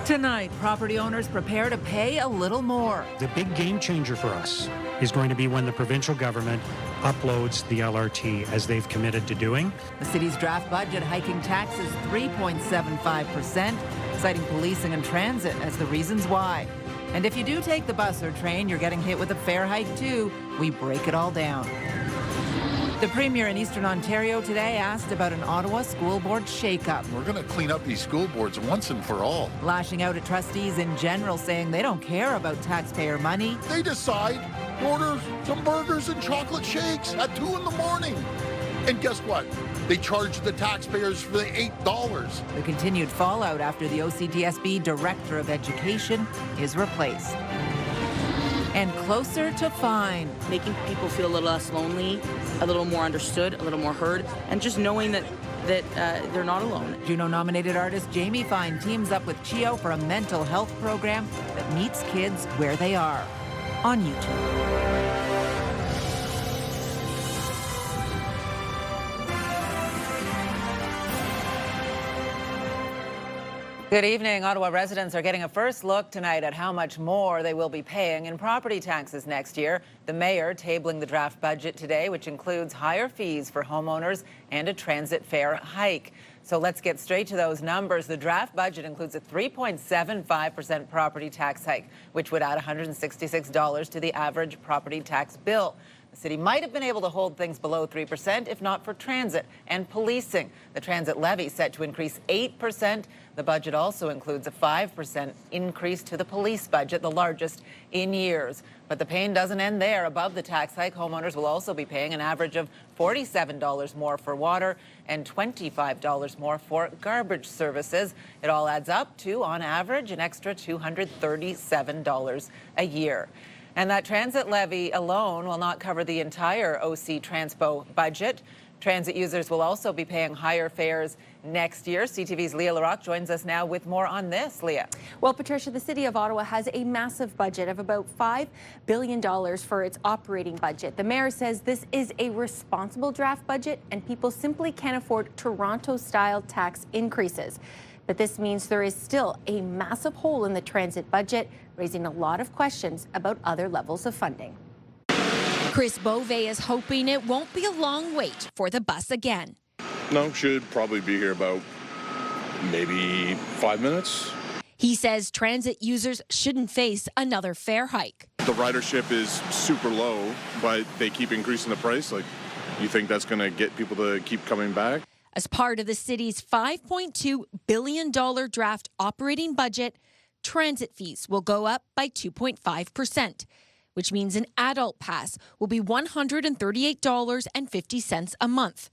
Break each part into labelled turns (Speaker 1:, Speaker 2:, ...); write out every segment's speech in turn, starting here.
Speaker 1: Tonight, property owners prepare to pay a little more.
Speaker 2: The big game changer for us is going to be when the provincial government uploads the LRT, as they've committed to doing.
Speaker 1: The city's draft budget hiking taxes 3.75%, citing policing and transit as the reasons why. And if you do take the bus or train, you're getting hit with a fare hike too. We break it all down. The Premier in Eastern Ontario today asked about an Ottawa school board shakeup.
Speaker 3: We're going to clean up these school boards once and for all.
Speaker 1: Lashing out at trustees in general, saying they don't care about taxpayer money.
Speaker 3: They decide, order some burgers and chocolate shakes at 2 in the morning. And guess what? They charge the taxpayers for the $8.
Speaker 1: The continued fallout after the OCTSB Director of Education is replaced. And closer to fine.
Speaker 4: Making people feel a little less lonely, a little more understood, a little more heard, and just knowing that they're not alone.
Speaker 1: Juno-nominated artist Jamie Fine teams up with CHEO for a mental health program that meets kids where they are. On YouTube. Good evening. Ottawa residents are getting a first look tonight at how much more they will be paying in property taxes next year. The mayor tabling the draft budget today, which includes higher fees for homeowners and a transit fare hike. So let's get straight to those numbers. The draft budget includes a 3.75% property tax hike, which would add $166 to the average property tax bill. The city might have been able to hold things below 3% if not for transit and policing. The transit levy set to increase 8%. The budget also includes a 5% increase to the police budget, the largest in years. But the pain doesn't end there. Above the tax hike, homeowners will also be paying an average of $47 more for water and $25 more for garbage services. It all adds up to, on average, an extra $237 a year. And that transit levy alone will not cover the entire OC Transpo budget. Transit users will also be paying higher fares next year. CTV's Leah Larocque joins us now with more on this. Leah.
Speaker 5: Well, Patricia, the City of Ottawa has a massive budget of about $5 billion for its operating budget. The mayor says this is a responsible draft budget and people simply can't afford Toronto-style tax increases. But this means there is still a massive hole in the transit budget, raising a lot of questions about other levels of funding.
Speaker 6: Chris Beauvais is hoping it won't be a long wait for the bus again.
Speaker 7: No, should probably be here about maybe 5 minutes.
Speaker 6: He says transit users shouldn't face another fare hike.
Speaker 7: The ridership is super low, but they keep increasing the price. Like, you think that's going to get people to keep coming back?
Speaker 6: As part of the city's $5.2 billion draft operating budget, transit fees will go up by 2.5%, which means an adult pass will be $138.50 a month.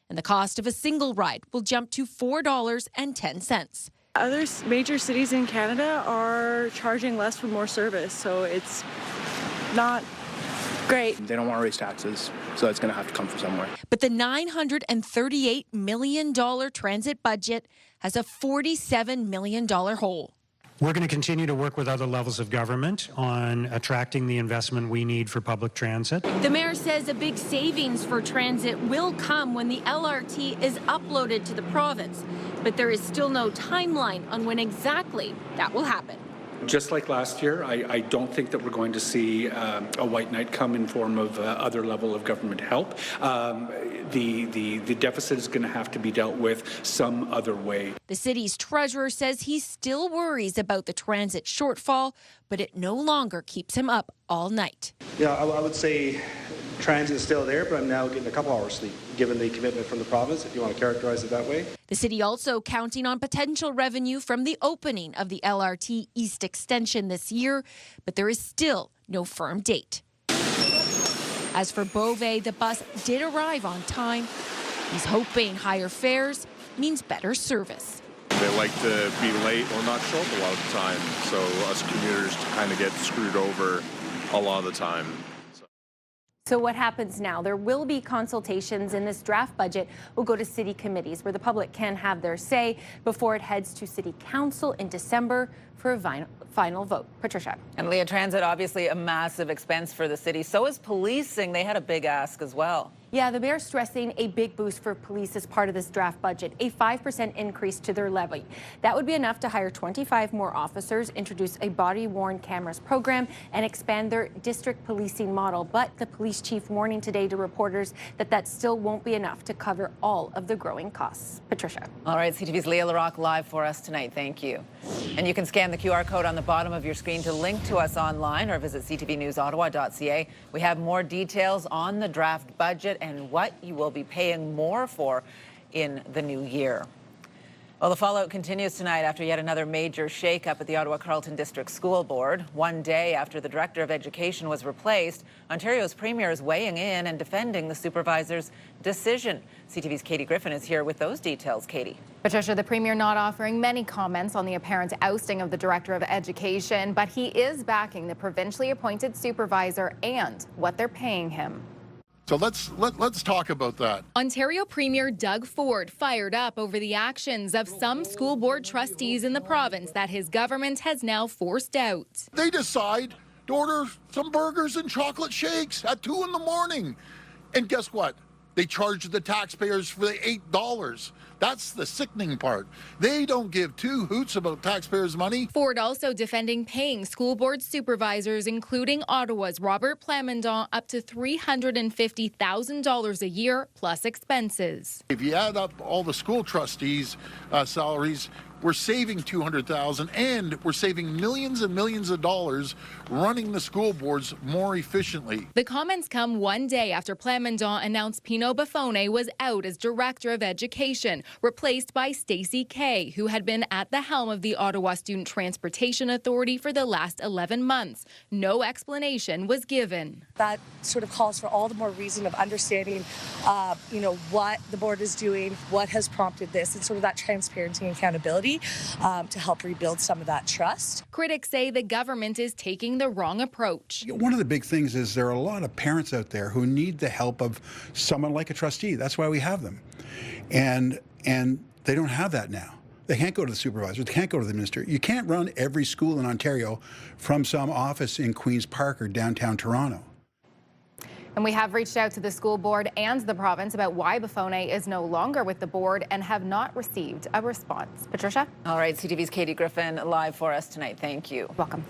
Speaker 6: And the cost of a single ride will jump to $4.10.
Speaker 8: Other major cities in Canada are charging less for more service, so it's not great.
Speaker 9: They don't want to raise taxes, so it's going to have to come from somewhere.
Speaker 6: But the $938 million transit budget has a $47 million hole.
Speaker 2: We're going to continue to work with other levels of government on attracting the investment we need for public transit.
Speaker 6: The mayor says a big savings for transit will come when the LRT is uploaded to the province, but there is still no timeline on when exactly that will happen.
Speaker 10: Just like last year, I don't think that we're going to see a white knight come in form of other level of government help. The deficit is going to have to be dealt with some other way.
Speaker 6: The city's treasurer says he still worries about the transit shortfall, but it no longer keeps him up all night.
Speaker 11: Yeah, I would say transit is still there, but I'm now getting a couple hours sleep, given the commitment from the province, if you want to characterize it that way.
Speaker 6: The city also counting on potential revenue from the opening of the LRT East Extension this year, but there is still no firm date. As for Beauvais, the bus did arrive on time. He's hoping higher fares means better service.
Speaker 7: They like to be late or not show up a lot of the time, so us commuters kind of get screwed over a lot of the time.
Speaker 5: So what happens now? There will be consultations, and this draft budget will go to city committees where the public can have their say before it heads to city council in December for a final vote. Patricia.
Speaker 1: And Leah, transit obviously a massive expense for the city. So is policing. They had a big ask as well.
Speaker 5: Yeah, the mayor's stressing a big boost for police as part of this draft budget, a 5% increase to their levy. That would be enough to hire 25 more officers, introduce a body-worn cameras program, and expand their district policing model. But the police chief warning today to reporters that that still won't be enough to cover all of the growing costs. Patricia.
Speaker 1: All right, CTV's Leah LaRocque live for us tonight. Thank you. And you can scan the QR code on the bottom of your screen to link to us online or visit ctvnewsottawa.ca. We have more details on the draft budget and what you will be paying more for in the new year. Well, the fallout continues tonight after yet another major shakeup at the Ottawa Carleton District School Board. One day after the Director of Education was replaced, Ontario's Premier is weighing in and defending the supervisor's decision. CTV's Katie Griffin is here with those details. Katie.
Speaker 12: Patricia, the Premier not offering many comments on the apparent ousting of the Director of Education, but he is backing the provincially appointed supervisor and what they're paying him.
Speaker 3: So let's talk about that.
Speaker 6: Ontario Premier Doug Ford fired up over the actions of some school board trustees in the province that his government has now forced out.
Speaker 3: They decide to order some burgers and chocolate shakes at 2 in the morning. And guess what? They charge the taxpayers for the $8. That's the sickening part. They don't give two hoots about taxpayers' money.
Speaker 6: Ford also defending paying school board supervisors, including Ottawa's Robert Plamondon, up to $350,000 a year plus expenses.
Speaker 3: If you add up all the school trustees' salaries, we're saving $200,000 and we're saving millions and millions of dollars running the school boards more efficiently.
Speaker 6: The comments come one day after Plamondon announced Pino Buffone was out as Director of Education, replaced by Stacey Kay, who had been at the helm of the Ottawa Student Transportation Authority for the last 11 months. No explanation was given.
Speaker 13: That sort of calls for all the more reason of understanding, what the board is doing, what has prompted this, and sort of that transparency and accountability to help rebuild some of that trust.
Speaker 6: Critics say the government is taking the wrong approach.
Speaker 14: One of the big things is there are a lot of parents out there who need the help of someone like a trustee. That's why we have them. And they don't have that now. They can't go to the supervisor. They can't go to the minister. You can't run every school in Ontario from some office in Queen's Park or downtown Toronto.
Speaker 12: And we have reached out to the school board and the province about why Buffone is no longer with the board and have not received a response. Patricia?
Speaker 1: All right, CTV's Katie Griffin live for us tonight. Thank you.
Speaker 12: Welcome.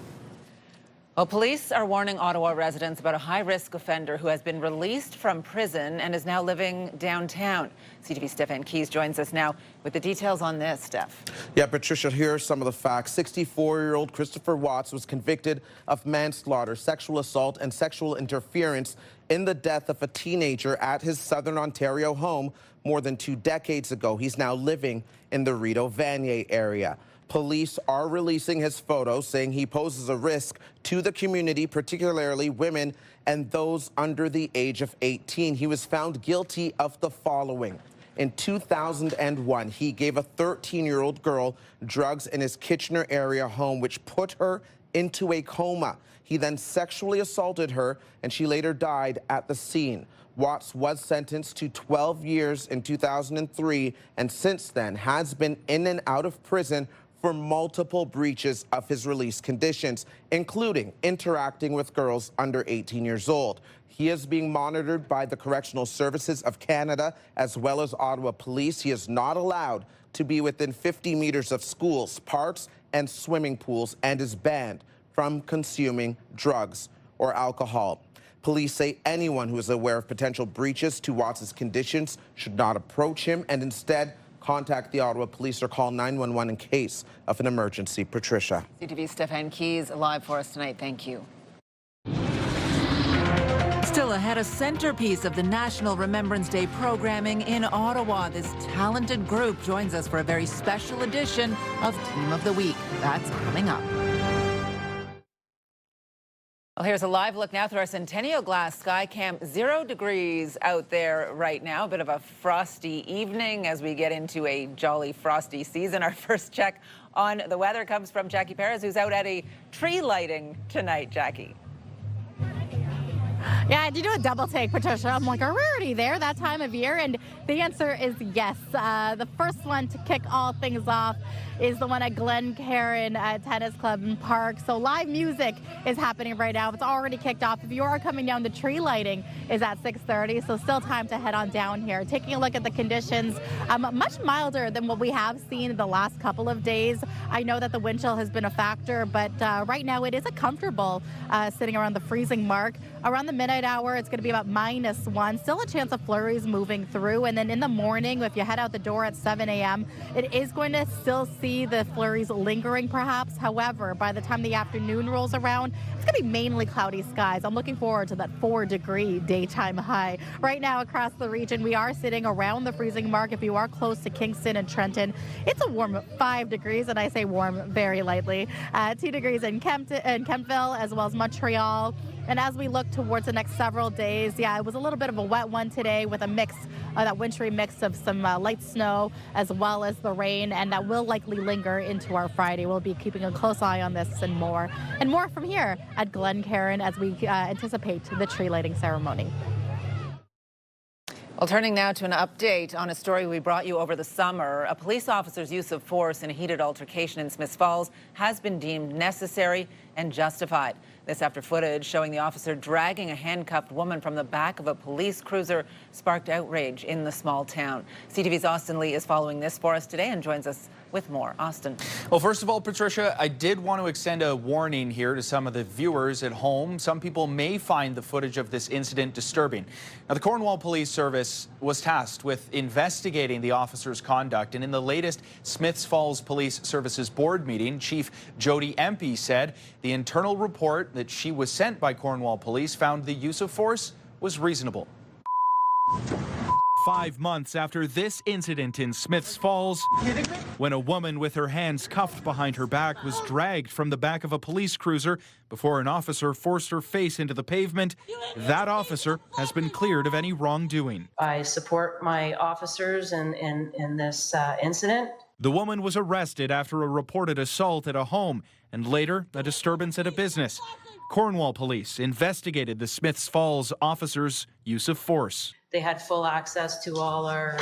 Speaker 1: Well, police are warning Ottawa residents about a high-risk offender who has been released from prison and is now living downtown. CTV's Stefan Keys joins us now with the details on this, Steph.
Speaker 15: Yeah, Patricia, here are some of the facts. 64-year-old Christopher Watts was convicted of manslaughter, sexual assault, and sexual interference in the death of a teenager at his Southern Ontario home more than 2 decades ago. He's now living in the Rideau Vanier area. Police are releasing his photos, saying he poses a risk to the community, particularly women and those under the age of 18. He was found guilty of the following. In 2001, he gave a 13-year-old girl drugs in his Kitchener area home, which put her into a coma. He then sexually assaulted her, and she later died at the scene. Watts was sentenced to 12 years in 2003, and since then has been in and out of prison for multiple breaches of his release conditions, including interacting with girls under 18 years old. He is being monitored by the Correctional Services of Canada as well as Ottawa Police. He is not allowed to be within 50 meters of schools, parks, and swimming pools, and is banned from consuming drugs or alcohol. Police say anyone who is aware of potential breaches to Watts' conditions should not approach him and instead contact the Ottawa Police or call 911 in case of an emergency. Patricia.
Speaker 1: CTV's Stefan Keys live for us tonight. Thank you. Still ahead, a centerpiece of the National Remembrance Day programming in Ottawa. This talented group joins us for a very special edition of Team of the Week. That's coming up. Well, here's a live look now through our Centennial Glass Sky Cam. 0 degrees out there right now. A bit of a frosty evening as we get into a jolly frosty season. Our first check on the weather comes from Jackie Perez, who's out at a tree lighting tonight. Jackie.
Speaker 16: Yeah, I had to do a double take, Patricia. I'm like, are we already there that time of year? And the answer is yes. The first one to kick all things off is the one at Glen Cairn Tennis Club and Park. So live music is happening right now. It's already kicked off. If you are coming down, the tree lighting is at 6:30, so still time to head on down here. Taking a look at the conditions, much milder than what we have seen the last couple of days. I know that the wind chill has been a factor, but right now it is a comfortable sitting around the freezing mark. Around the midnight hour, it's going to be about -1. Still a chance of flurries moving through. And then in the morning, if you head out the door at 7 a.m., it is going to still see the flurries lingering perhaps. However, by the time the afternoon rolls around, it's going to be mainly cloudy skies. I'm looking forward to that 4-degree daytime high. Right now across the region, we are sitting around the freezing mark. If you are close to Kingston and Trenton, it's a warm 5 degrees, and I say warm very lightly. 2 degrees in Kemptville as well as Montreal. And as we look towards the next several days, yeah, it was a little bit of a wet one today with a mix, that wintry mix of some light snow as well as the rain, and that will likely linger into our Friday. We'll be keeping a close eye on this and more from here at Glen Cairn as we anticipate the tree lighting ceremony.
Speaker 1: Well, turning now to an update on a story we brought you over the summer. A police officer's use of force in a heated altercation in Smiths Falls has been deemed necessary and justified. This after footage showing the officer dragging a handcuffed woman from the back of a police cruiser sparked outrage in the small town. CTV's Austin Lee is following this for us today and joins us with more. Austin.
Speaker 17: Well, first of all, Patricia, I did want to extend a warning here to some of the viewers at home. Some people may find the footage of this incident disturbing. Now, the Cornwall Police Service was tasked with investigating the officer's conduct, and in the latest Smiths Falls Police Services board meeting, Chief Jody Empey said the internal report that she was sent by Cornwall Police found the use of force was reasonable.
Speaker 18: 5 months after this incident in Smiths Falls, when a woman with her hands cuffed behind her back was dragged from the back of a police cruiser before an officer forced her face into the pavement, that officer has been cleared of any wrongdoing.
Speaker 19: I support my officers in this incident.
Speaker 18: The woman was arrested after a reported assault at a home and later a disturbance at a business. Cornwall Police investigated the Smiths Falls officer's use of force.
Speaker 19: They had full access to all our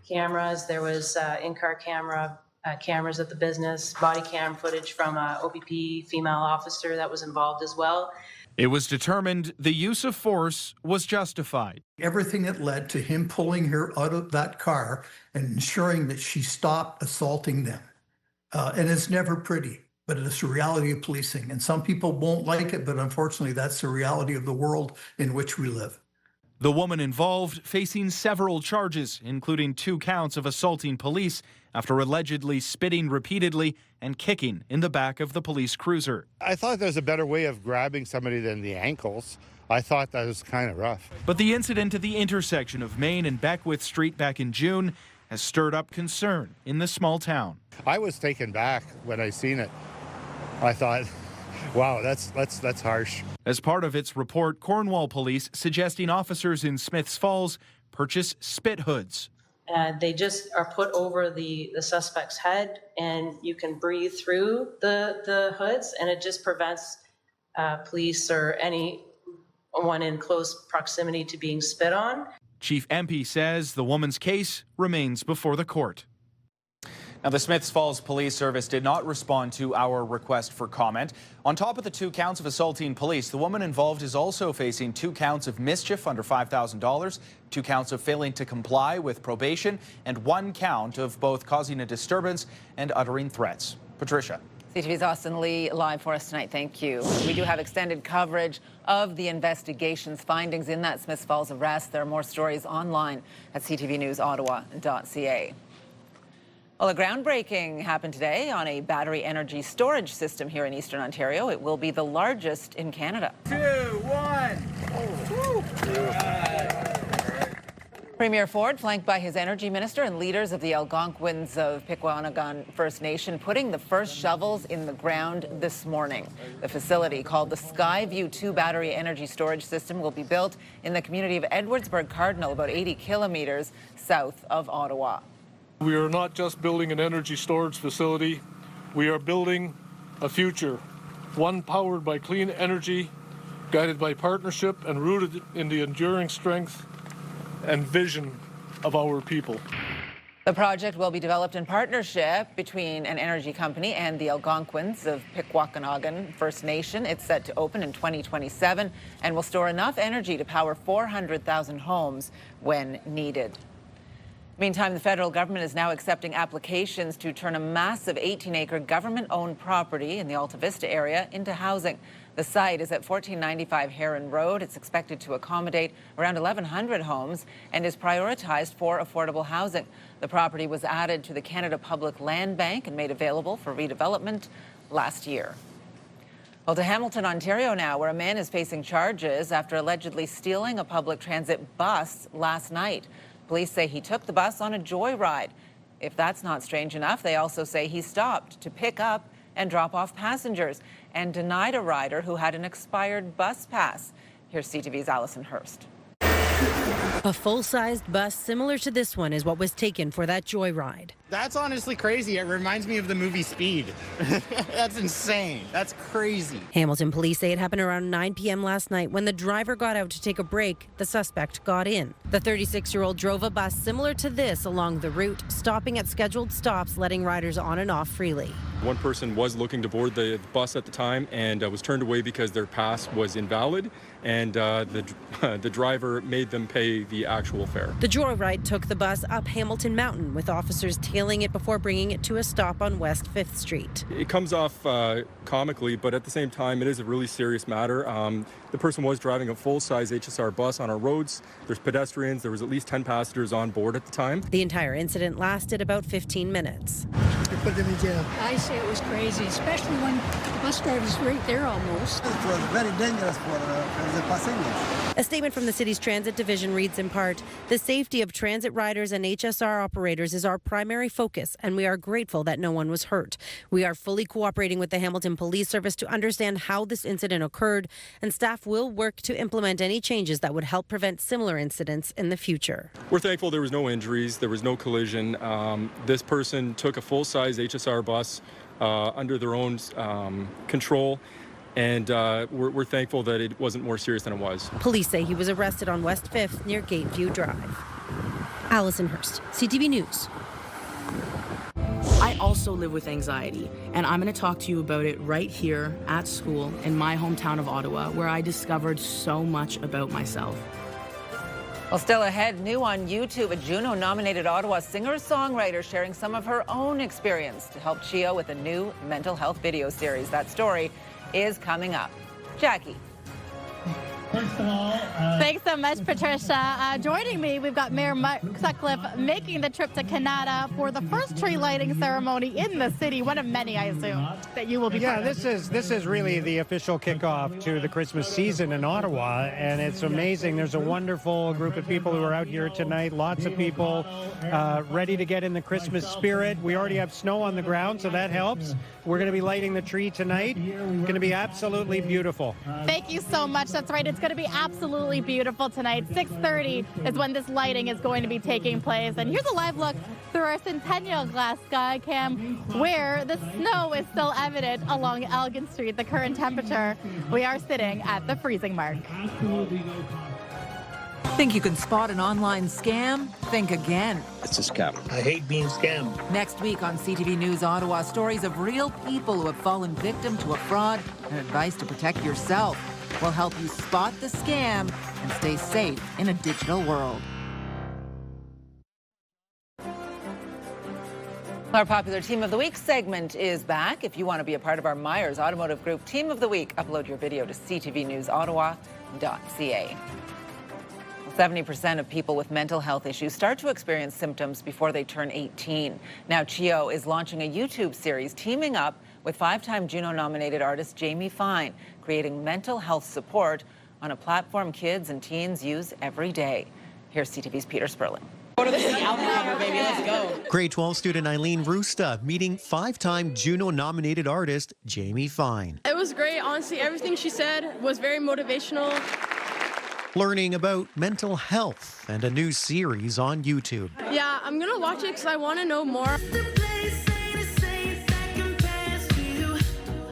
Speaker 19: cameras. There was in-car cameras at the business, body cam footage from an OPP female officer that was involved as well.
Speaker 18: It was determined the use of force was justified.
Speaker 20: Everything that led to him pulling her out of that car and ensuring that she stopped assaulting them. And it's never pretty, but it's the reality of policing. And some people won't like it, but unfortunately, that's the reality of the world in which we live.
Speaker 18: The woman involved facing several charges, including 2 counts of assaulting police after allegedly spitting repeatedly and kicking in the back of the police cruiser.
Speaker 21: I thought there was a better way of grabbing somebody than the ankles. I thought that was kind of rough.
Speaker 18: But the incident at the intersection of Main and Beckwith Street back in June has stirred up concern in the small town.
Speaker 21: I was taken back when I seen it. I thought, wow, that's harsh.
Speaker 18: As part of its report, Cornwall Police suggesting officers in Smiths Falls purchase spit hoods.
Speaker 19: They just are put over the suspect's head, and you can breathe through the hoods, and it just prevents police or anyone in close proximity to being spit on.
Speaker 18: Chief Empey says the woman's case remains before the court.
Speaker 17: Now, the Smiths Falls Police Service did not respond to our request for comment. On top of the 2 counts of assaulting police, the woman involved is also facing 2 counts of mischief under $5,000, 2 counts of failing to comply with probation, and 1 count of both causing a disturbance and uttering threats. Patricia.
Speaker 1: CTV's Austin Lee live for us tonight. Thank you. We do have extended coverage of the investigation's findings in that Smiths Falls arrest. There are more stories online at ctvnewsottawa.ca. Well, a groundbreaking happened today on a battery energy storage system here in Eastern Ontario. It will be the largest in Canada.
Speaker 22: 2, 1.
Speaker 1: Premier Ford, flanked by his energy minister and leaders of the Algonquins of Pikwanagan First Nation, putting the first shovels in the ground this morning. The facility, called the Skyview 2 battery energy storage system, will be built in the community of Edwardsburg Cardinal, about 80 kilometers south of Ottawa.
Speaker 23: We are not just building an energy storage facility, we are building a future, one powered by clean energy guided by partnership and rooted in the enduring strength and vision of our people.
Speaker 1: The project will be developed in partnership between an energy company and the Algonquins of Pikwakanagan First Nation. It's set to open in 2027 and will store enough energy to power 400,000 homes when needed. Meantime, the federal government is now accepting applications to turn a massive 18-acre government-owned property in the Alta Vista area into housing. The site is at 1495 Heron Road. It's expected to accommodate around 1,100 homes and is prioritized for affordable housing. The property was added to the Canada Public Land Bank and made available for redevelopment last year. Well, to Hamilton, Ontario now, where a man is facing charges after allegedly stealing a public transit bus last night. Police say he took the bus on a joyride. If that's not strange enough, they also say he stopped to pick up and drop off passengers and denied a rider who had an expired bus pass. Here's CTV's Allison Hurst.
Speaker 4: A full-sized bus similar to this one is what was taken for that joyride.
Speaker 8: That's honestly crazy. It reminds me of the movie Speed. That's insane. That's crazy.
Speaker 4: Hamilton police say it happened around 9 p.m. last night. When the driver got out to take a break, the suspect got in. The 36-year-old drove a bus similar to this along the route, stopping at scheduled stops, letting riders on and off freely.
Speaker 22: One person was looking to board the bus at the time and was turned away because their pass was invalid, and the driver made them pay the actual fare.
Speaker 4: The joyride took the bus up Hamilton Mountain, with officers tailing it before bringing it to a stop on West 5th Street.
Speaker 22: It comes off comically, but at the same time, it is a really serious matter. The person was driving a full-size HSR bus on our roads. There's pedestrians. There was at least 10 passengers on board at the time.
Speaker 4: The entire incident lasted about 15 minutes.
Speaker 24: They put them in jail. I say it was crazy, especially when the bus driver's right there almost. It was very dangerous for the passengers.
Speaker 4: A statement from the city's transit division reads in part, "The safety of transit riders and HSR operators is our primary focus, and we are grateful that no one was hurt. We are fully cooperating with the Hamilton Police Service to understand how this incident occurred, and staff will work to implement any changes that would help prevent similar incidents in the future."
Speaker 22: We're thankful there was no injuries, there was no collision. This person took a full-size HSR bus under their own control, and we're thankful that it wasn't more serious than it was.
Speaker 4: Police say he was arrested on West 5th near Gateview Drive. Allison Hurst, CTV News.
Speaker 25: I also live with anxiety, and I'm going to talk to you about it right here at school in my hometown of Ottawa, where I discovered so much about myself.
Speaker 1: Well, still ahead, new on YouTube, a Juno-nominated Ottawa singer-songwriter sharing some of her own experience to help Chio with a new mental health video series. That story is coming up. Jackie.
Speaker 26: First of all, thanks so much, Patricia. Joining me, we've got Mayor Mark Sutcliffe making the trip to Canada for the first tree lighting ceremony in the city. One of many, I assume, that you will be part of.
Speaker 2: This is really the official kickoff to the Christmas season in Ottawa, and it's amazing. There's a wonderful group of people who are out here tonight. Lots of people ready to get in the Christmas spirit. We already have snow on the ground, so that helps. We're going to be lighting the tree tonight. It's going to be absolutely beautiful.
Speaker 26: Thank you so much. That's right. It's going to be absolutely beautiful tonight. 6:30 is when this lighting is going to be taking place. And here's a live look through our Centennial Glass sky cam, where the snow is still evident along Elgin Street. The current temperature, we are sitting at the freezing mark.
Speaker 27: Think you can spot an online scam? Think again.
Speaker 28: It's a scam. I hate being scammed.
Speaker 27: Next week on CTV News Ottawa, stories of real people who have fallen victim to a fraud and advice to protect yourself. We'll help you spot the scam and stay safe in a digital world.
Speaker 1: Our popular Team of the Week segment is back. If you want to be a part of our Myers Automotive Group Team of the Week, upload your video to ctvnewsottawa.ca. 70% of people with mental health issues start to experience symptoms before they turn 18. Now, Chio is launching a YouTube series teaming up with 5-time Juno-nominated artist Jamie Fine, creating mental health support on a platform kids and teens use every day. Here's CTV's Peter Sperling.
Speaker 29: Go to the album cover, baby. Let's go. Grade 12 student Eileen Rusta meeting 5-time Juno-nominated artist Jamie Fine.
Speaker 30: It was great. Honestly, everything she said was very motivational.
Speaker 29: Learning about mental health and a new series on YouTube.
Speaker 30: Yeah, I'm going to watch it because I want to know more.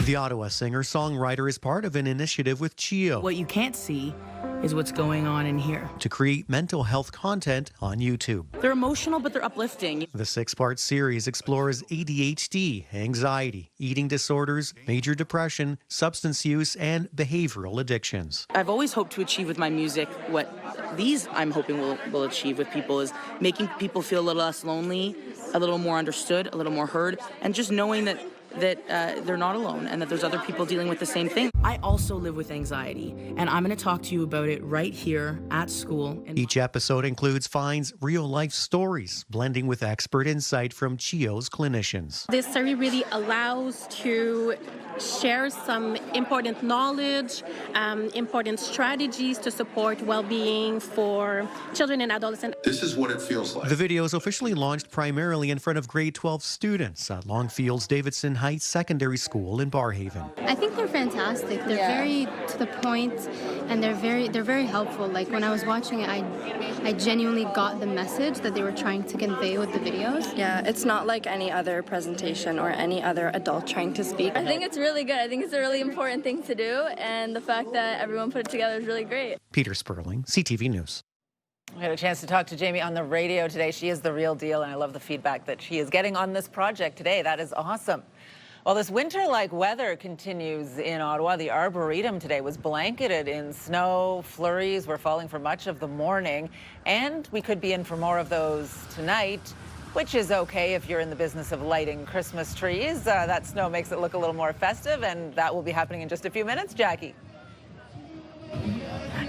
Speaker 29: The Ottawa singer-songwriter is part of an initiative with CHEO
Speaker 25: What you can't see is what's going on in here.
Speaker 29: to create mental health content on YouTube.
Speaker 25: They're emotional, but they're uplifting.
Speaker 29: The 6-part series explores ADHD, anxiety, eating disorders, major depression, substance use, and behavioral addictions.
Speaker 25: I've always hoped to achieve with my music what these I'm hoping will achieve with people is making people feel a little less lonely, a little more understood, a little more heard, and just knowing that they're not alone and that there's other people dealing with the same thing. I also live with anxiety, and I'm going to talk to you about it right here at school.
Speaker 29: Each episode includes Fine's real-life stories, blending with expert insight from CHEO's clinicians.
Speaker 24: This survey really allows to share some important knowledge, important strategies to support well-being for children and adolescents.
Speaker 3: This is what it feels like.
Speaker 29: The videos officially launched primarily in front of grade 12 students at Longfield's Davidson Heights Secondary School in Barhaven.
Speaker 24: I think they're fantastic. They're very to the point, and they're very helpful. Like when I was watching it, I genuinely got the message that they were trying to convey with the videos.
Speaker 5: Yeah, it's not like any other presentation or any other adult trying to speak.
Speaker 6: I think it's really good. I think it's a really important thing to do, and the fact that everyone put it together is really great.
Speaker 29: Peter Sperling, CTV News.
Speaker 1: I had a chance to talk to Jamie on the radio today. She is the real deal, and I love the feedback that she is getting on this project today. That is awesome. Well, this winter-like weather continues in Ottawa. The Arboretum today was blanketed in snow. Flurries were falling for much of the morning, and we could be in for more of those tonight, which is okay if you're in the business of lighting Christmas trees. That snow makes it look a little more festive, and that will be happening in just a few minutes. Jackie.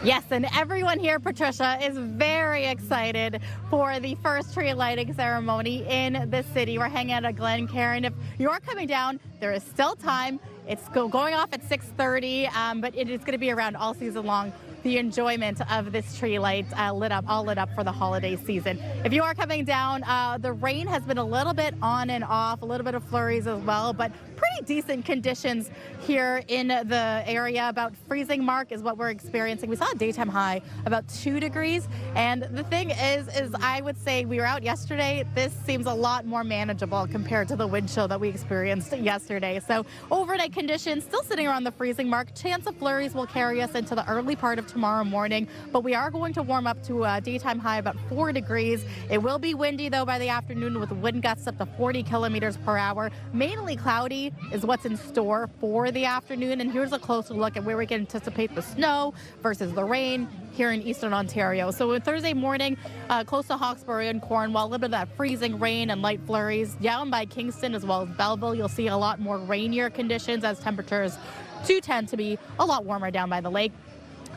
Speaker 26: Yes, and everyone here, Patricia, is very excited for the first tree lighting ceremony in the city. We're hanging out at Glen Cairn. If you're coming down, there is still time. It's going off at 6:30, but it is going to be around all season long. The enjoyment of this tree light all lit up for the holiday season. If you are coming down, the rain has been a little bit on and off, a little bit of flurries as well, but pretty decent conditions here in the area. About freezing mark is what we're experiencing. We saw a daytime high about 2 degrees, and the thing is I would say we were out yesterday. This seems a lot more manageable compared to the wind chill that we experienced yesterday. So overnight conditions still sitting around the freezing mark. Chance of flurries will carry us into the early part of tomorrow morning, but we are going to warm up to a daytime high about 4 degrees. It will be windy though by the afternoon with wind gusts up to 40 kilometers per hour. Mainly cloudy is what's in store for the afternoon, and here's a closer look at where we can anticipate the snow versus the rain here in eastern Ontario. So Thursday morning, close to Hawkesbury and Cornwall, a little bit of that freezing rain and light flurries. Down by Kingston as well as Belleville, you'll see a lot more rainier conditions as temperatures do tend to be a lot warmer down by the lake.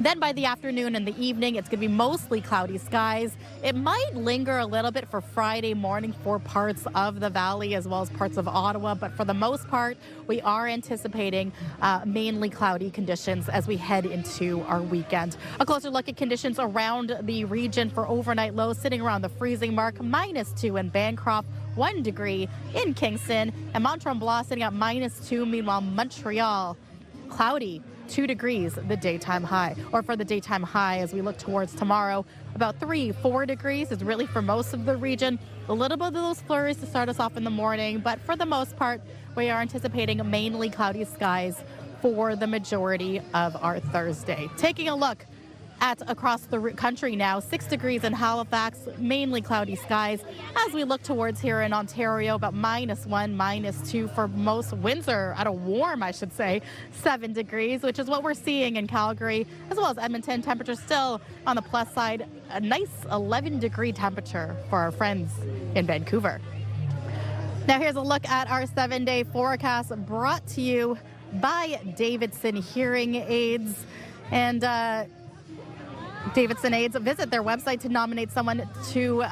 Speaker 26: Then by the afternoon and the evening, it's going to be mostly cloudy skies. It might linger a little bit for Friday morning for parts of the valley as well as parts of Ottawa, but for the most part, we are anticipating mainly cloudy conditions as we head into our weekend. A closer look at conditions around the region for overnight lows sitting around the freezing mark, -2 in Bancroft, 1 degree in Kingston, and Mont Tremblant sitting at -2. Meanwhile, Montreal, cloudy, 2 degrees the daytime high, or for the daytime high as we look towards tomorrow, about 3-4 degrees is really for most of the region. A little bit of those flurries to start us off in the morning, but for the most part, we are anticipating mainly cloudy skies for the majority of our Thursday. Taking a look at across the country now, 6 degrees in Halifax, mainly cloudy skies. As we look towards here in Ontario, about -1, -2 for most. Windsor at a warm, I should say, 7 degrees, which is what we're seeing in Calgary, as well as Edmonton. Temperature still on the plus side, a nice 11-degree temperature for our friends in Vancouver. Now here's a look at our 7-day forecast brought to you by Davidson Hearing Aids. And Davidson Aids, visit their website to nominate someone to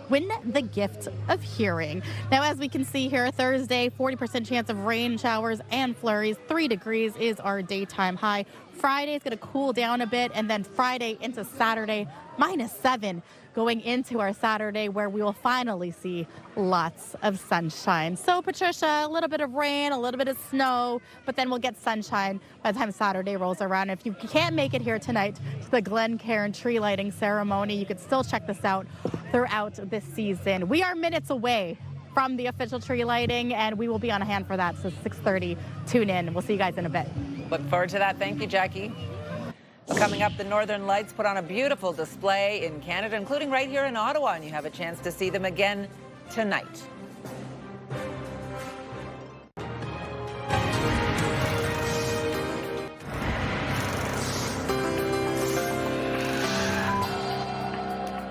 Speaker 26: win the gift of hearing. Now, as we can see here, Thursday, 40% chance of rain showers and flurries. 3 degrees is our daytime high. Friday is going to cool down a bit, and then Friday into Saturday, -7 going into our Saturday, where we will finally see lots of sunshine. So, Patricia, a little bit of rain, a little bit of snow, but then we'll get sunshine by the time Saturday rolls around. If you can't make it here tonight to the Glen Cairn tree lighting ceremony, you can still check this out throughout this season. We are minutes away from the official tree lighting, and we will be on hand for that. So 6:30, tune in. We'll see you guys in a bit.
Speaker 1: Look forward to that. Thank you, Jackie. Coming up, the Northern Lights put on a beautiful display in Canada, including right here in Ottawa, and you have a chance to see them again tonight.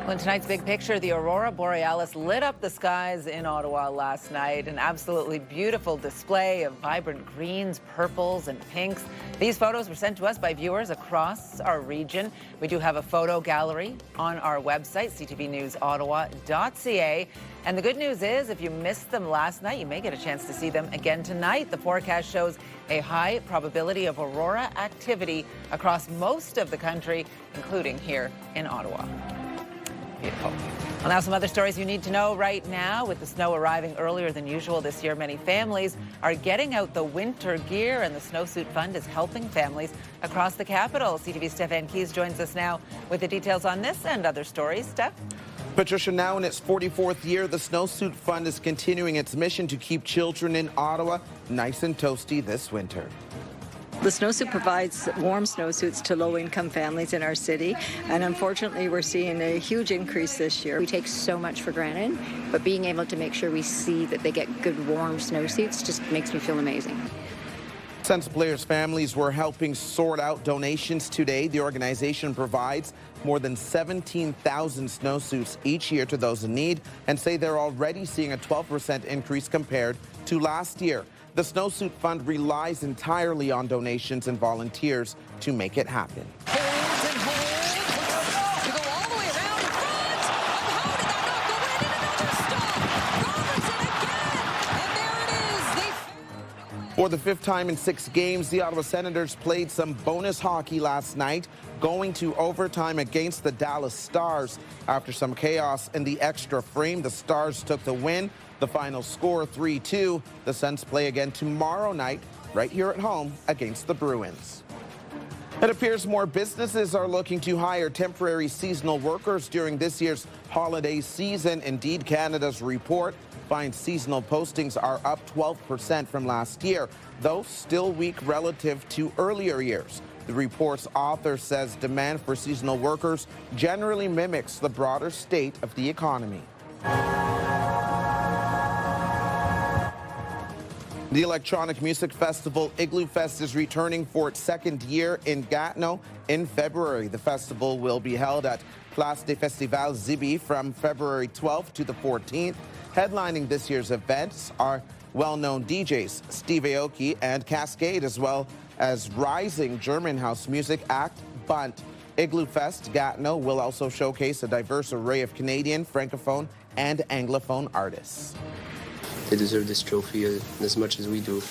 Speaker 1: In tonight's big picture, the Aurora Borealis lit up the skies in Ottawa last night. An absolutely beautiful display of vibrant greens, purples, and pinks. These photos were sent to us by viewers across our region. We do have a photo gallery on our website, ctvnewsottawa.ca. And the good news is, if you missed them last night, you may get a chance to see them again tonight. The forecast shows a high probability of aurora activity across most of the country, including here in Ottawa. Beautiful. Well, now some other stories you need to know right now. With the snow arriving earlier than usual this year, many families are getting out the winter gear, and the Snowsuit Fund is helping families across the capital. CTV's Steph Keys joins us now with the details on this and other stories. Steph?
Speaker 3: Patricia, now in its 44th year, the Snowsuit Fund is continuing its mission to keep children in Ottawa nice and toasty this winter.
Speaker 7: The snowsuit provides warm snowsuits to low-income families in our city, and unfortunately we're seeing a huge increase this year. We take so much for granted, but being able to make sure we see that they get good warm snowsuits just makes me feel amazing.
Speaker 3: Since players' families were helping sort out donations today, the organization provides more than 17,000 snowsuits each year to those in need, and say they're already seeing a 12% increase compared to last year. The Snowsuit Fund relies entirely on donations and volunteers to make it happen. For the fifth time in 6 games, the Ottawa Senators played some bonus hockey last night, going to overtime against the Dallas Stars. After some chaos in the extra frame, the Stars took the win. The final score 3-2. The Sens play again tomorrow night, right here at home against the Bruins. It appears more businesses are looking to hire temporary seasonal workers during this year's holiday season. Indeed, Canada's report finds seasonal postings are up 12% from last year, though still weak relative to earlier years. The report's author says demand for seasonal workers generally mimics the broader state of the economy. The electronic music festival Igloo Fest is returning for its second year in Gatineau in February. The festival will be held at Place des Festivals Zibi from February 12th to the 14th. Headlining this year's events are well-known DJs Steve Aoki and Cascade, as well as rising German house music act Bunt. Igloo Fest Gatineau will also showcase a diverse array of Canadian, Francophone, and Anglophone artists.
Speaker 9: They deserve this trophy as much as we do,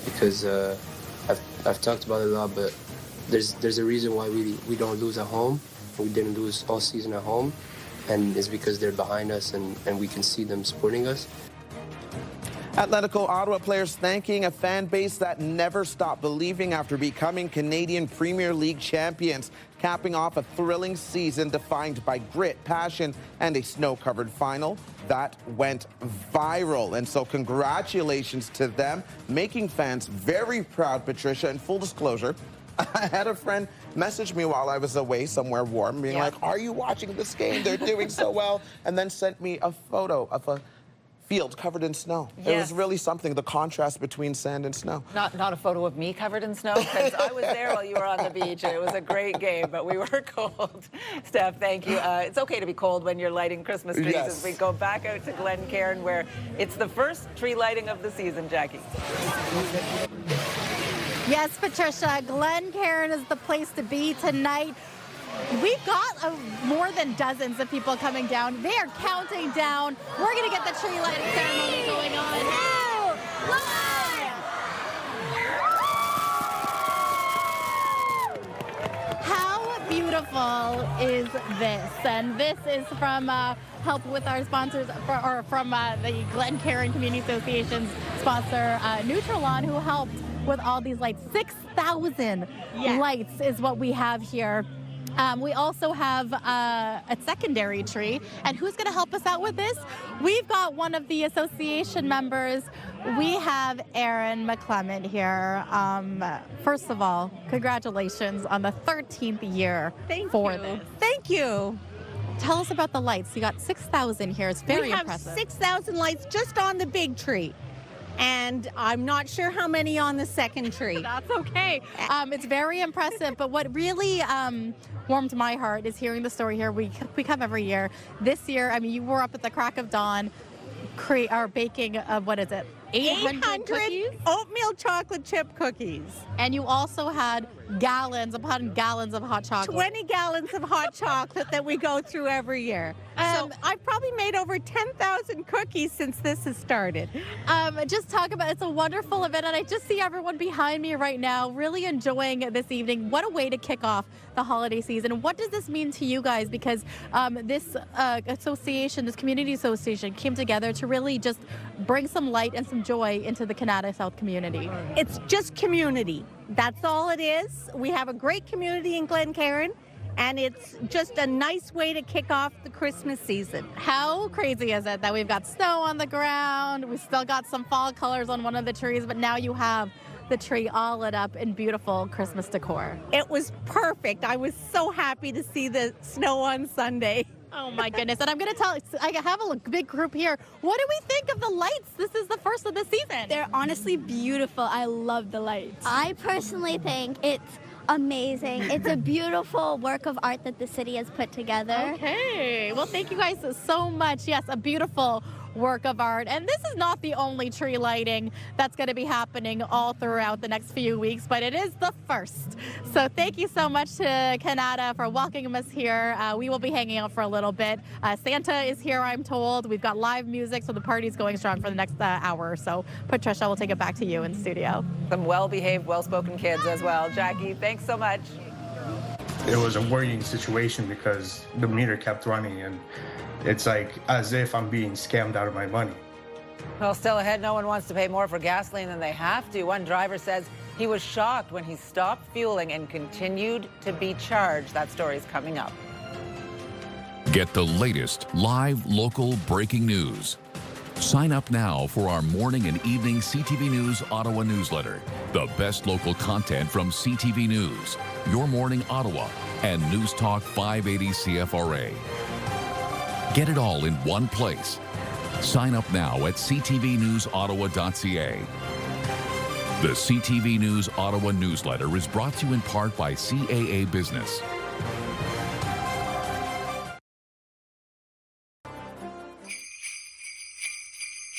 Speaker 9: because I've talked about it a lot, but there's a reason why we don't lose at home. We didn't lose all season at home, and it's because they're behind us and we can see them supporting us.
Speaker 3: Atletico Ottawa players thanking a fan base that never stopped believing after becoming Canadian Premier League champions, capping off a thrilling season defined by grit, passion, and a snow-covered final that went viral. And so congratulations to them, making fans very proud, Patricia. In full disclosure, I had a friend message me while I was away somewhere warm, being like, are you watching this game? They're doing so well. And then sent me a photo of a field covered in snow. Yes. It was really something, the contrast between sand and snow.
Speaker 1: Not a photo of me covered in snow, because I was there while you were on the beach, and it was a great game, but we were cold. Steph, thank you. It's okay to be cold when you're lighting Christmas trees. Yes. As we go back out to Glen Cairn, where it's the first tree lighting of the season, Jackie.
Speaker 26: Yes, Patricia, Glen Cairn is the place to be tonight. We've got more than dozens of people coming down. They are counting down. We're going to get the tree lighting ceremony going on. How beautiful is this? And this is from help with our sponsors, from the Glen Cairn Community Association's sponsor, Neutralon, who helped with all these lights. 6,000 lights is what we have here We also have a secondary tree. And who's going to help us out with this? We've got one of the association members. We have Aaron McClement here. First of all, congratulations on the 13th year for this.
Speaker 10: Thank you.
Speaker 26: Tell us about the lights. You got 6,000 here. It's very impressive.
Speaker 10: We have 6,000 lights just on the big tree. And I'm not sure how many on the second tree.
Speaker 26: That's okay. It's very impressive. But what really warmed my heart is hearing the story here. We come every year. This year, I mean, you were up at the crack of dawn, baking, what is it? 800 cookies?
Speaker 10: Oatmeal chocolate chip cookies.
Speaker 26: And you also had gallons upon gallons of hot chocolate.
Speaker 10: 20 gallons of hot chocolate that we go through every year. So I've probably made over 10,000 cookies since this has started.
Speaker 26: Just talk about, it's a wonderful event, and I just see everyone behind me right now really enjoying this evening. What a way to kick off the holiday season. What does this mean to you guys? Because this association, this community association came together to really just bring some light and some joy into the Canada South community.
Speaker 10: It's just community. That's all it is. We have a great community in Glen Cairn, and it's just a nice way to kick off the Christmas season.
Speaker 26: How crazy is it that we've got snow on the ground, we still got some fall colors on one of the trees, but now you have the tree all lit up in beautiful Christmas decor.
Speaker 10: It was perfect. I was so happy to see the snow on Sunday.
Speaker 26: Oh my goodness. And I'm going to tell, I have a big group here. What do we think of the lights? This is the first of the season.
Speaker 11: They're honestly beautiful. I love the lights.
Speaker 12: I personally think it's amazing. It's a beautiful work of art that the city has put together.
Speaker 26: Okay. Well, thank you guys so much. Yes, a beautiful work of art. And this is not the only tree lighting that's going to be happening all throughout the next few weeks, but it is the first. So thank you so much to Canada for welcoming us here. We will be hanging out for a little bit. Santa is here, I'm told. We've got live music, so the party's going strong for the next hour or so. Patricia, we'll take it back to you in the studio.
Speaker 1: Some well-behaved, well-spoken kids as well. Jackie, thanks so much.
Speaker 13: It was a worrying situation because the meter kept running, and it's like as if I'm being scammed out of my money.
Speaker 1: Well, still ahead, no one wants to pay more for gasoline than they have to. One driver says he was shocked when he stopped fueling and continued to be charged. That story's coming up.
Speaker 14: Get the latest live local breaking news. Sign up now for our morning and evening CTV News Ottawa newsletter. The best local content from CTV News, Your Morning Ottawa, and News Talk 580 CFRA. Get it all in one place. Sign up now at ctvnewsottawa.ca. The CTV News Ottawa newsletter is brought to you in part by CAA Business.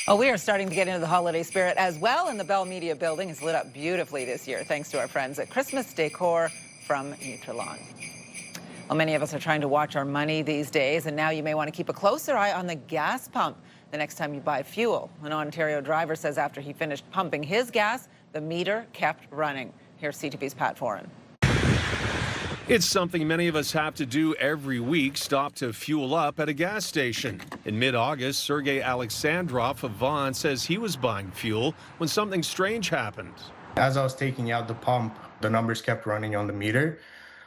Speaker 1: Well, we are starting to get into the holiday spirit as well, and the Bell Media building is lit up beautifully this year, thanks to our friends at Christmas Decor from Nutrilon. Well, many of us are trying to watch our money these days, and now you may want to keep a closer eye on the gas pump the next time you buy fuel. An Ontario driver says after he finished pumping his gas, the meter kept running. Here's CTV's Pat Foran.
Speaker 15: It's something many of us have to do every week, stop to fuel up at a gas station. In mid-August, Sergei Alexandrov of Vaughan says he was buying fuel when something strange happened.
Speaker 13: As I was taking out the pump, the numbers kept running on the meter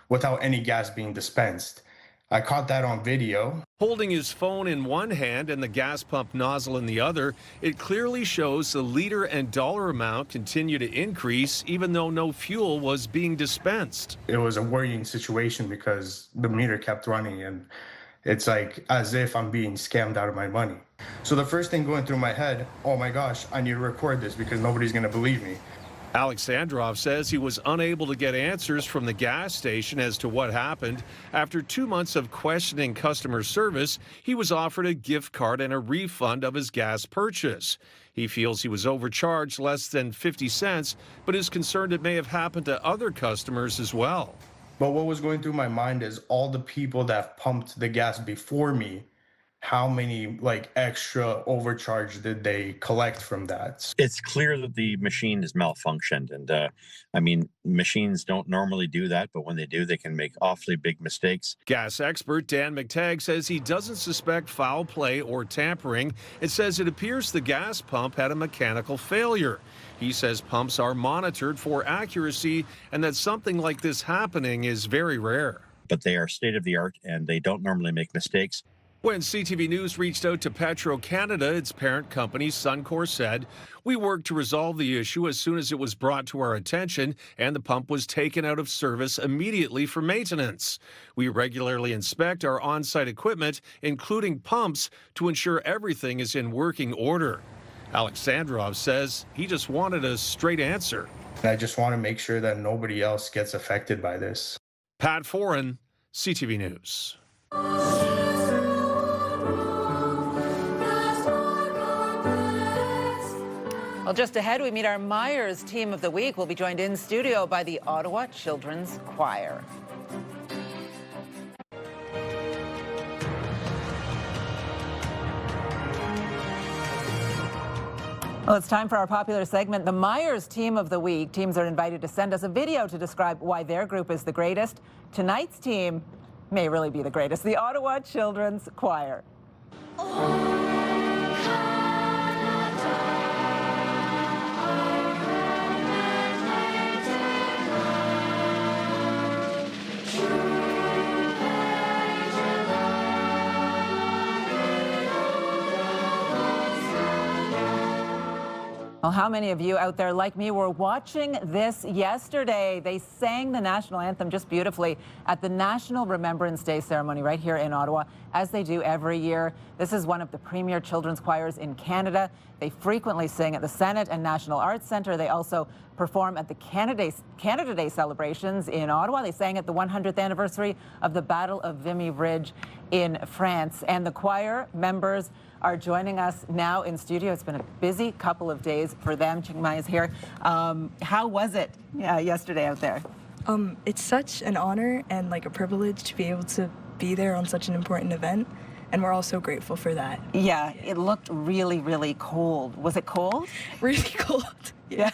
Speaker 13: without any gas being dispensed. I caught that on video.
Speaker 15: Holding his phone in one hand and the gas pump nozzle in the other, it clearly shows the liter and dollar amount continue to increase even though no fuel was being dispensed.
Speaker 13: It was a worrying situation because the meter kept running, and it's like as if I'm being scammed out of my money. So the first thing going through my head, oh my gosh, I need to record this because nobody's going to believe me.
Speaker 15: Alexandrov says he was unable to get answers from the gas station as to what happened. After 2 months of questioning customer service, he was offered a gift card and a refund of his gas purchase. He feels he was overcharged less than 50 cents, but is concerned it may have happened to other customers as well.
Speaker 13: But what was going through my mind is all the people that pumped the gas before me, how many extra overcharge did they collect from that?
Speaker 16: It's clear that the machine is malfunctioned. And machines don't normally do that, but when they do, they can make awfully big mistakes.
Speaker 15: Gas expert Dan McTagg says he doesn't suspect foul play or tampering. It says it appears the gas pump had a mechanical failure. He says pumps are monitored for accuracy and that something like this happening is very rare.
Speaker 16: but they are state of the art and they don't normally make mistakes.
Speaker 15: When CTV News reached out to Petro-Canada, its parent company, Suncor, said, "We worked to resolve the issue as soon as it was brought to our attention, and the pump was taken out of service immediately for maintenance. We regularly inspect our on-site equipment, including pumps, to ensure everything is in working order." Alexandrov says he just wanted a straight answer.
Speaker 13: I just want to make sure that nobody else gets affected by this.
Speaker 15: Pat Foran, CTV News.
Speaker 1: Well, just ahead, we meet our Myers Team of the Week. We'll be joined in studio by the Ottawa Children's Choir. Well, it's time for our popular segment, the Myers Team of the Week. Teams are invited to send us a video to describe why their group is the greatest. Tonight's team may really be the greatest, the Ottawa Children's Choir. Well, how many of you out there like me were watching this yesterday? They sang the national anthem just beautifully at the National Remembrance Day ceremony right here in Ottawa, as they do every year. This is one of the premier children's choirs in Canada. They frequently sing at the Senate and National Arts Centre. They also perform at the Canada Day celebrations in Ottawa. They sang at the 100th anniversary of the Battle of Vimy Ridge in France. And the choir members are joining us now in studio. It's been a busy couple of days for them. Chiang Mai is here. How was it yesterday out there?
Speaker 2: It's such an honor and like a privilege to be able to be there on such an important event. And we're all so grateful for that.
Speaker 1: Yeah, it looked really, really cold. Was it cold?
Speaker 2: Really cold.
Speaker 1: Yeah.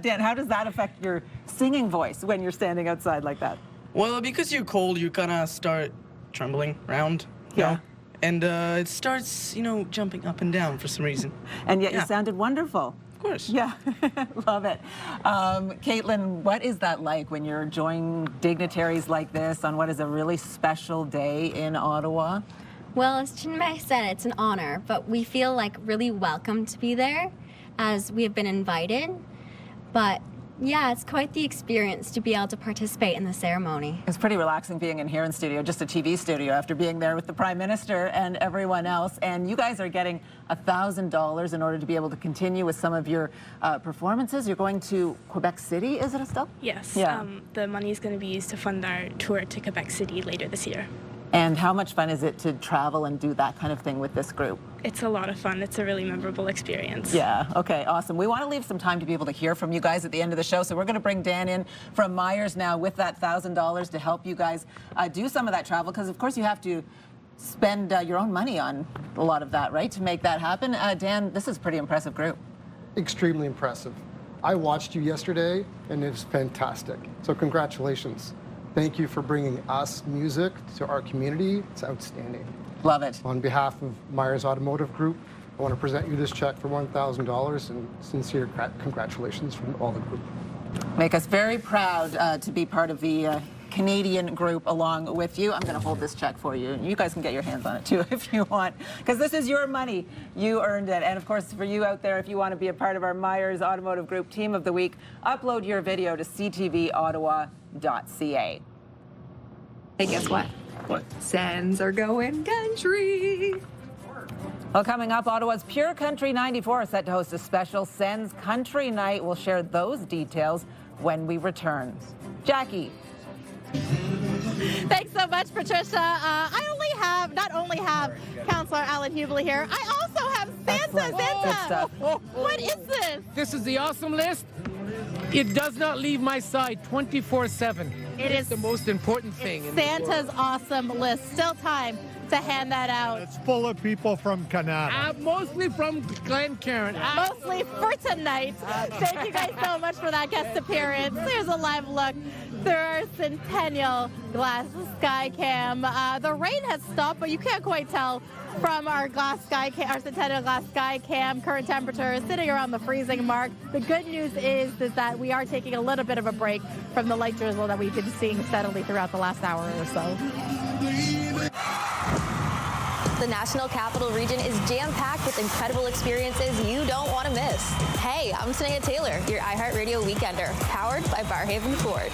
Speaker 1: Dan, how does that affect your singing voice when you're standing outside like that?
Speaker 4: Well, because you're cold, you kind of start trembling around.
Speaker 1: Yeah.
Speaker 4: And it starts, jumping up and down for some reason.
Speaker 1: And yet you sounded wonderful.
Speaker 4: Of course.
Speaker 1: Yeah, love it. Caitlin, what is that like when you're joining dignitaries like this on what is a really special day in Ottawa?
Speaker 8: Well, as Chinmay said, it's an honor, but we feel like really welcome to be there as we have been invited. But yeah, it's quite the experience to be able to participate in the ceremony.
Speaker 1: It's pretty relaxing being in here in studio, just a TV studio, after being there with the Prime Minister and everyone else. And you guys are getting $1,000 in order to be able to continue with some of your performances. You're going to Quebec City, is it, Estelle?
Speaker 6: Yes.
Speaker 1: Yeah.
Speaker 6: The money is going to be used to fund our tour to Quebec City later this year.
Speaker 1: And how much fun is it to travel and do that kind of thing with this group?
Speaker 6: It's a lot of fun. It's a really memorable experience.
Speaker 1: Yeah, okay, awesome. We want to leave some time to be able to hear from you guys at the end of the show, so we're going to bring Dan in from Myers now with that $1,000 to help you guys do some of that travel, because of course you have to spend your own money on a lot of that, right, to make that happen. Dan, this is a pretty impressive group.
Speaker 17: Extremely impressive. I watched you yesterday, and it was fantastic. So congratulations. Thank you for bringing us music to our community. It's outstanding.
Speaker 1: Love it.
Speaker 17: On behalf of Myers Automotive Group, I want to present you this check for $1,000 and sincere congratulations from all the group.
Speaker 1: Make us very proud to be part of the Canadian group along with you. I'm going to hold this check for you. You guys can get your hands on it too if you want, because this is your money. You earned it. And of course, for you out there, if you want to be a part of our Myers Automotive Group Team of the Week, upload your video to ctvottawa.ca.
Speaker 18: Hey, guess what?
Speaker 17: What?
Speaker 18: Sens are going country.
Speaker 1: Well, coming up, Ottawa's Pure Country 94 is set to host a special Sens Country Night. We'll share those details when we return. Jackie.
Speaker 26: Thanks so much, Patricia. Not only have Councillor Alan Hubely here, I also have Santa. Santa. What is this?
Speaker 19: This is the awesome list. It does not leave my side 24/7.
Speaker 26: It is
Speaker 19: the most important thing.
Speaker 26: Santa's awesome list. Still time to hand that out.
Speaker 20: It's full of people from Canada.
Speaker 19: Mostly from Glen Cairn.
Speaker 26: Mostly for tonight. Thank you guys so much for that guest appearance. Here's a live look through our Centennial Glass Sky Cam. The rain has stopped, but you can't quite tell from our Centennial Glass Sky Cam. Current temperature is sitting around the freezing mark. The good news is that we are taking a little bit of a break from the light drizzle that we've been seeing steadily throughout the last hour or so.
Speaker 5: The National Capital Region is jam-packed with incredible experiences you don't want to miss. Hey, I'm Tanea Taylor, your iHeartRadio Weekender, powered by Barrhaven Ford.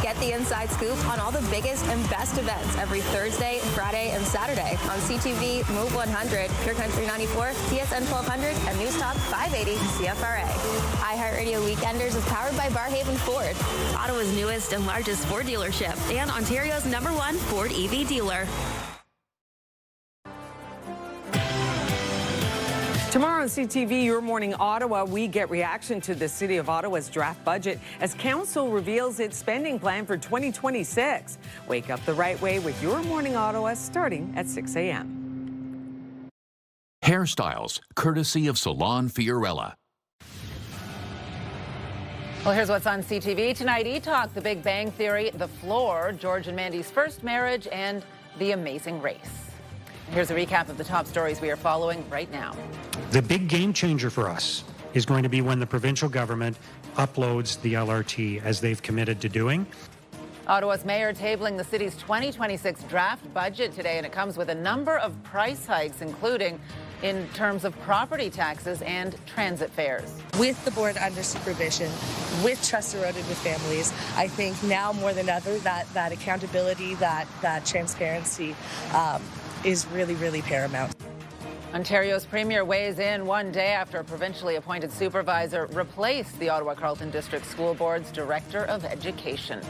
Speaker 5: Get the inside scoop on all the biggest and best events every Thursday, Friday, and Saturday on CTV, Move 100, Pure Country 94, TSN 1200, and News Talk 580 CFRA. iHeartRadio Weekenders is powered by Barrhaven Ford, Ottawa's newest and largest Ford dealership, and Ontario's #1 Ford EV dealer.
Speaker 21: Tomorrow on CTV Your Morning Ottawa, we get reaction to the City of Ottawa's draft budget as Council reveals its spending plan for 2026. Wake up the right way with Your Morning Ottawa starting at 6 a.m.
Speaker 14: Hairstyles, courtesy of Salon Fiorella.
Speaker 1: Well, here's what's on CTV tonight. E-Talk, The Big Bang Theory, The Floor, George and Mandy's first marriage, and The Amazing Race. Here's a recap of the top stories we are following right now.
Speaker 22: The big game changer for us is going to be when the provincial government uploads the LRT, as they've committed to doing.
Speaker 1: Ottawa's mayor tabling the city's 2026 draft budget today, and it comes with a number of price hikes, including in terms of property taxes and transit fares.
Speaker 23: With the board under supervision, with trust eroded with families, I think now more than ever that accountability, that transparency is really, really paramount.
Speaker 1: Ontario's premier weighs in one day after a provincially appointed supervisor replaced the Ottawa Carleton District School Board's Director of Education.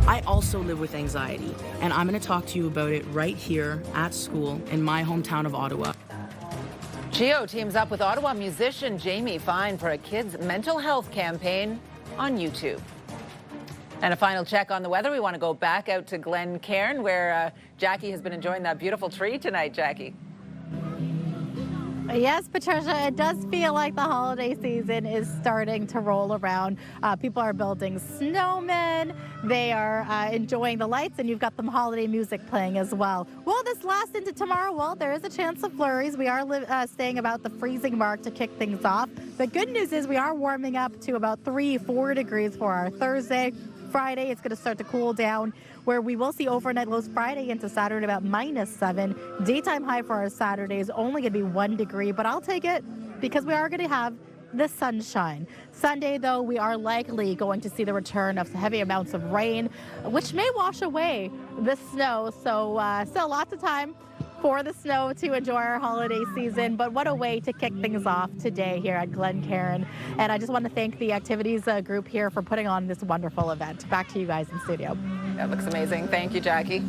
Speaker 24: I also live with anxiety, and I'm going to talk to you about it right here at school in my hometown of Ottawa.
Speaker 1: Geo teams up with Ottawa musician Jamie Fine for a kids' mental health campaign on YouTube. And a final check on the weather. We want to go back out to Glen Cairn, where Jackie has been enjoying that beautiful tree tonight. Jackie.
Speaker 26: Yes, Patricia, it does feel like the holiday season is starting to roll around. People are building snowmen. They are enjoying the lights, and you've got some holiday music playing as well. Will this last into tomorrow? Well, there is a chance of flurries. We are staying about the freezing mark to kick things off. The good news is we are warming up to about 3-4 degrees for our Thursday. Friday, it's going to start to cool down, where we will see overnight lows Friday into Saturday about -7. Daytime high for our Saturday is only going to be 1 degree, but I'll take it because we are going to have the sunshine. Sunday, though, we are likely going to see the return of heavy amounts of rain, which may wash away the snow. So still lots of time for the snow to enjoy our holiday season, but what a way to kick things off today here at Glen Cairn. And I just want to thank the activities group here for putting on this wonderful event. Back to you guys in studio.
Speaker 1: That looks amazing. Thank you, Jackie.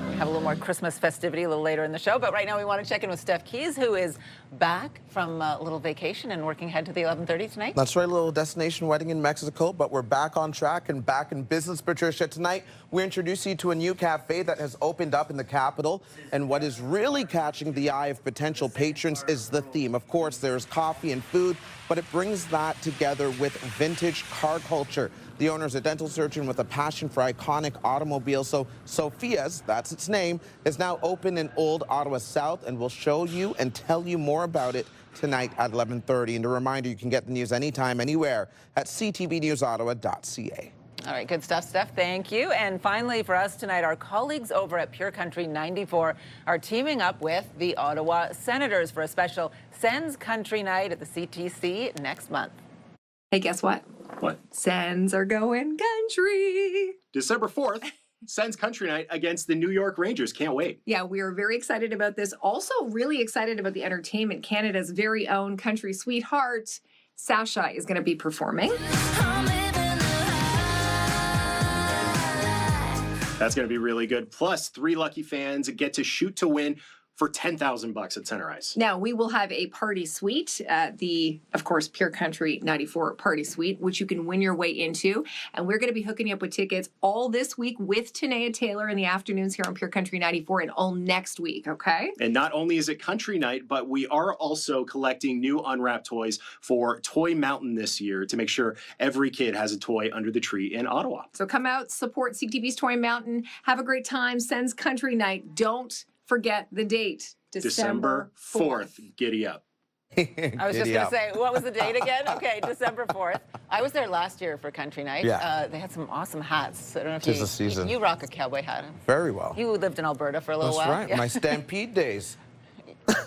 Speaker 1: We have a little more Christmas festivity a little later in the show, but right now we want to check in with Steph Keys, who is back from a little vacation and working ahead to the 11:30 tonight.
Speaker 3: That's right, a little destination wedding in Mexico, but we're back on track and back in business, Patricia. Tonight, we introduce you to a new cafe that has opened up in the capital, and what is really catching the eye of potential patrons is the theme. Of course, there's coffee and food, but it brings that together with vintage car culture. The owner is a dental surgeon with a passion for iconic automobiles. So Sophia's, that's its name, is now open in Old Ottawa South, and we'll show you and tell you more about it tonight at 11:30. And a reminder, you can get the news anytime, anywhere at ctvnewsottawa.ca.
Speaker 1: All right, good stuff, Steph. Thank you. And finally, for us tonight, our colleagues over at Pure Country 94 are teaming up with the Ottawa Senators for a special Sens Country Night at the CTC next month.
Speaker 18: Hey, guess what?
Speaker 25: What?
Speaker 18: Sens are going country.
Speaker 25: December 4th, Sens Country Night against the New York Rangers. Can't wait.
Speaker 18: Yeah, we are very excited about this. Also really excited about the entertainment. Canada's very own country sweetheart, Sasha, is going to be performing.
Speaker 25: That's going to be really good. Plus, 3 lucky fans get to shoot to win for $10,000 at Center Ice.
Speaker 18: Now, we will have a party suite at the, of course, Pure Country 94 party suite, which you can win your way into. And we're going to be hooking you up with tickets all this week with Tanea Taylor in the afternoons here on Pure Country 94 and all next week, okay?
Speaker 25: And not only is it Country Night, but we are also collecting new unwrapped toys for Toy Mountain this year to make sure every kid has a toy under the tree in Ottawa.
Speaker 18: So come out, support CTV's Toy Mountain, have a great time. Sens Country Night. Don't forget the date, December
Speaker 25: 4th. Giddy up.
Speaker 1: I was just going to say, what was the date again? Okay, December 4th. I was there last year for Country Night.
Speaker 3: Yeah.
Speaker 1: They had some awesome hats. I don't know if
Speaker 3: Tis the season.
Speaker 1: You rock a cowboy hat.
Speaker 3: Very well.
Speaker 1: You lived in Alberta for a little
Speaker 3: That's
Speaker 1: while.
Speaker 3: right.
Speaker 1: Yeah.
Speaker 3: My Stampede days.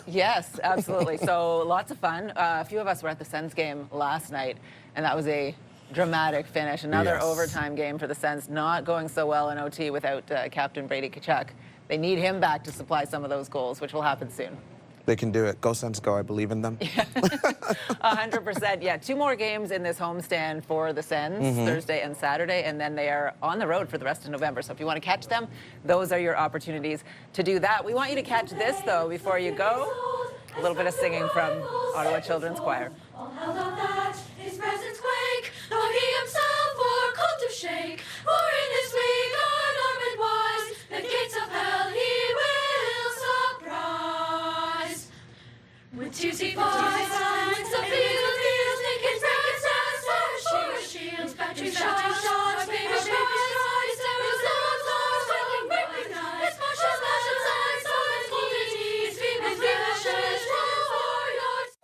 Speaker 1: Yes, absolutely. So lots of fun. A few of us were at the Sens game last night, and that was a dramatic finish. Another overtime game for the Sens, not going so well in OT without Captain Brady Tkachuk. They need him back to supply some of those goals, which will happen soon.
Speaker 3: They can do it. Go Sens, go. I believe in them.
Speaker 1: 100%. Yeah, 2 more games in this homestand for the Sens, Thursday and Saturday, and then they are on the road for the rest of November. So if you want to catch them, those are your opportunities to do that. We want you to catch this, though, before you go. A little bit of singing from Ottawa Children's Choir.